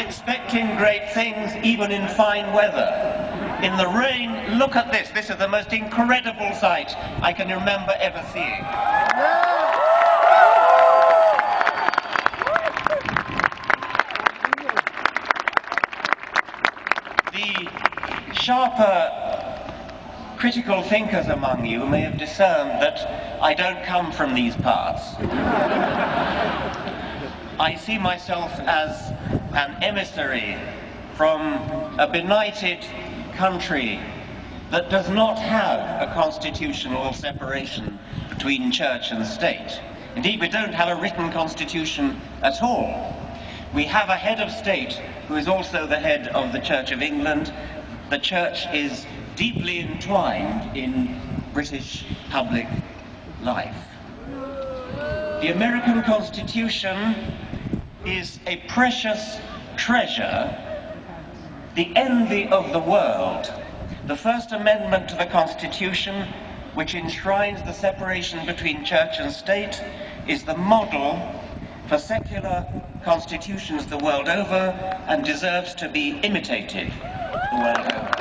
expecting great things even in fine weather. In the rain, look at this. This is the most incredible sight I can remember ever seeing. The sharper critical thinkers among you may have discerned that I don't come from these parts. I see myself as an emissary from a benighted country that does not have a constitutional separation between church and state. Indeed, we don't have a written constitution at all. We have a head of state who is also the head of the Church of England. The church is deeply entwined in British public life. The American Constitution is a precious treasure, the envy of the world. The First Amendment to the Constitution, which enshrines the separation between church and state, is the model for secular constitutions the world over and deserves to be imitated the world over.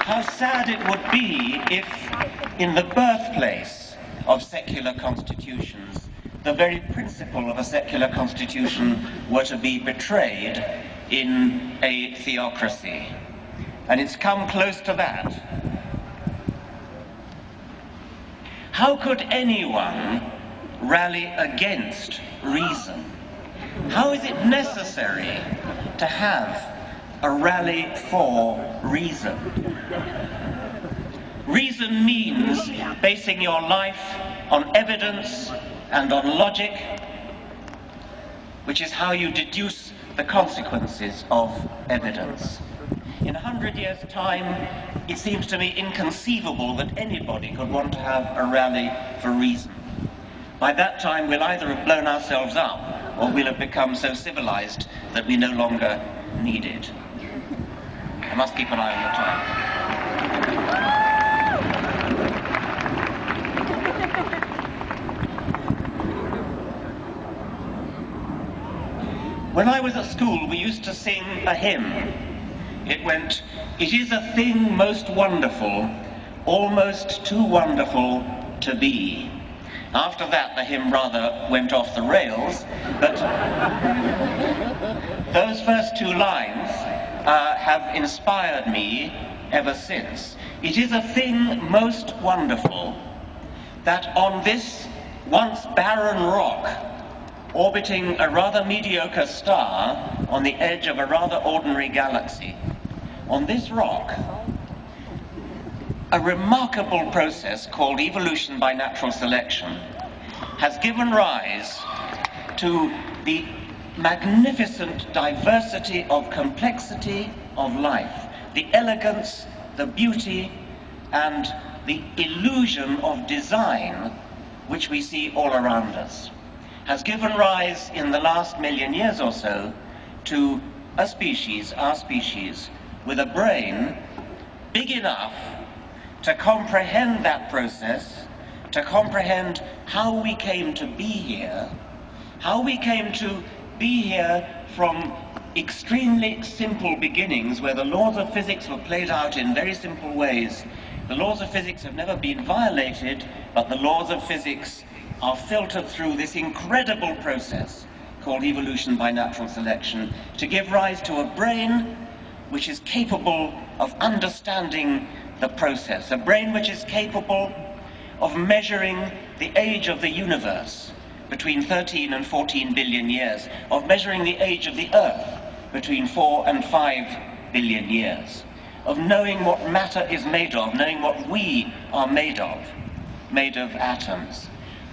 How sad it would be if, in the birthplace of secular constitutions, the very principle of a secular constitution were to be betrayed in a theocracy. And it's come close to that. How could anyone rally against reason? How is it necessary to have a rally for reason? Reason means basing your life on evidence and on logic, which is how you deduce the consequences of evidence. In 100 years' time, it seems to me inconceivable that anybody could want to have a rally for reason. By that time, we'll either have blown ourselves up or we'll have become so civilized that we no longer need it. I must keep an eye on the time. When I was at school, we used to sing a hymn. It went, "It is a thing most wonderful, almost too wonderful to be." After that, the hymn rather went off the rails, but those first two lines have inspired me ever since. It is a thing most wonderful that on this once barren rock, orbiting a rather mediocre star on the edge of a rather ordinary galaxy, on this rock, a remarkable process called evolution by natural selection has given rise to the magnificent diversity of complexity of life, the elegance, the beauty, and the illusion of design which we see all around us, has given rise in the last million years or so to a species, our species, with a brain big enough to comprehend that process, to comprehend how we came to be here, how we came to be here from extremely simple beginnings where the laws of physics were played out in very simple ways. The laws of physics have never been violated, but the laws of physics are filtered through this incredible process called evolution by natural selection to give rise to a brain which is capable of understanding the process, a brain which is capable of measuring the age of the universe between 13 and 14 billion years, of measuring the age of the Earth between 4 and 5 billion years, of knowing what matter is made of, knowing what we are made of atoms,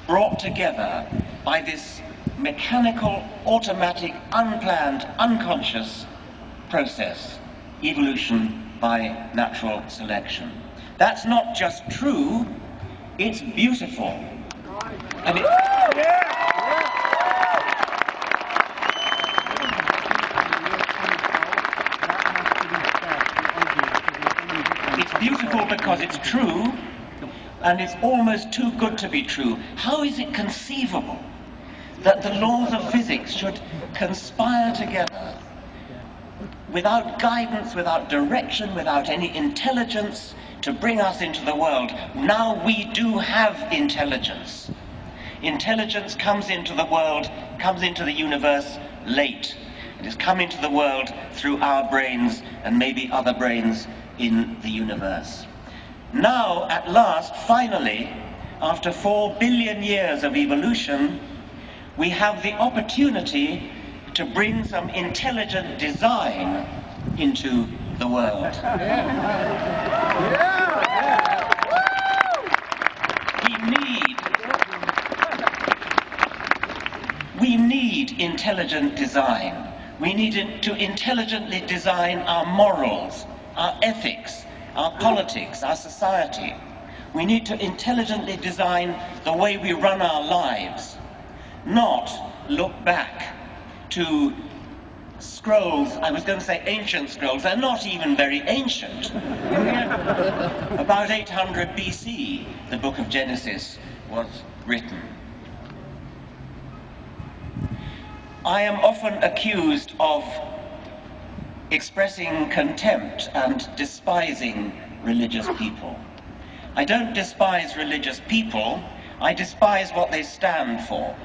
brought together by this mechanical, automatic, unplanned, unconscious process, evolution by natural selection. That's not just true, it's beautiful. And it's beautiful because it's true, and it's almost too good to be true. How is it conceivable that the laws of physics should conspire together without guidance, without direction, without any intelligence to bring us into the world? Now we do have intelligence. Intelligence comes into the world, comes into the universe late. It has come into the world through our brains and maybe other brains in the universe. Now, at last, finally, after 4 billion years of evolution, we have the opportunity to bring some intelligent design into the world. We need intelligent design. We need to intelligently design our morals, our ethics, our politics, our society. We need to intelligently design the way we run our lives, not look back to scrolls. I was going to say ancient scrolls. They're not even very ancient. About 800 BC, the book of Genesis was written. I am often accused of expressing contempt and despising religious people. I don't despise religious people, I despise what they stand for.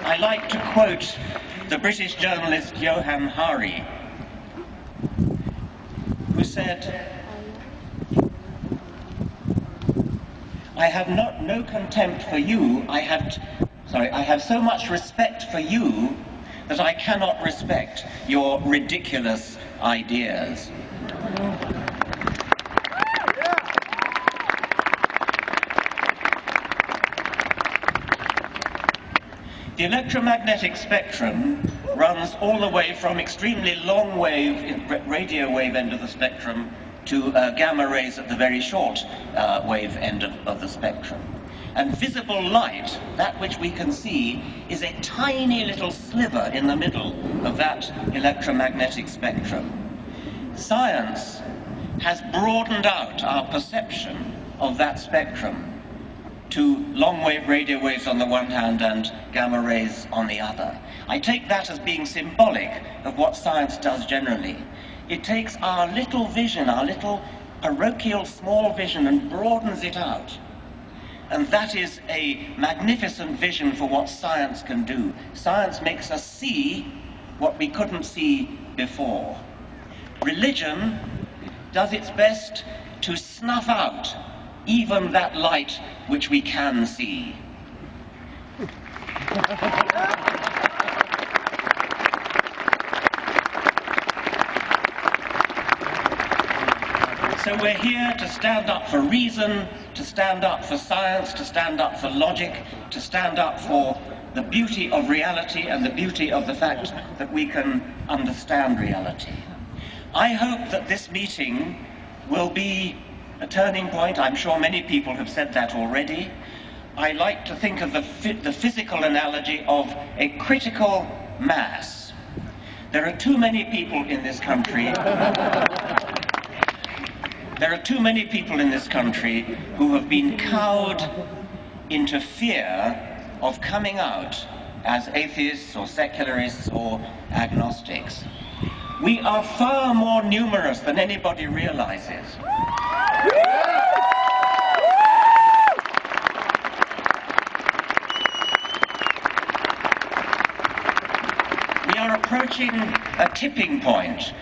I like to quote the British journalist Johann Hari, who said, I have no contempt for you, I have so much respect for you that I cannot respect your ridiculous ideas. The electromagnetic spectrum runs all the way from extremely long wave, radio wave end of the spectrum to gamma rays at the very short wave end of the spectrum. And visible light, that which we can see, is a tiny little sliver in the middle of that electromagnetic spectrum. Science has broadened out our perception of that spectrum to long-wave radio waves on the one hand and gamma rays on the other. I take that as being symbolic of what science does generally. It takes our little vision, our little parochial small vision, and broadens it out. And that is a magnificent vision for what science can do. Science makes us see what we couldn't see before. Religion does its best to snuff out even that light which we can see. So we're here to stand up for reason, to stand up for science, to stand up for logic, to stand up for the beauty of reality and the beauty of the fact that we can understand reality. I hope that this meeting will be a turning point. I'm sure many people have said that already. I like to think of the physical analogy of a critical mass. There are too many people in this country. There are too many people in this country who have been cowed into fear of coming out as atheists or secularists or agnostics. We are far more numerous than anybody realizes. We are approaching a tipping point.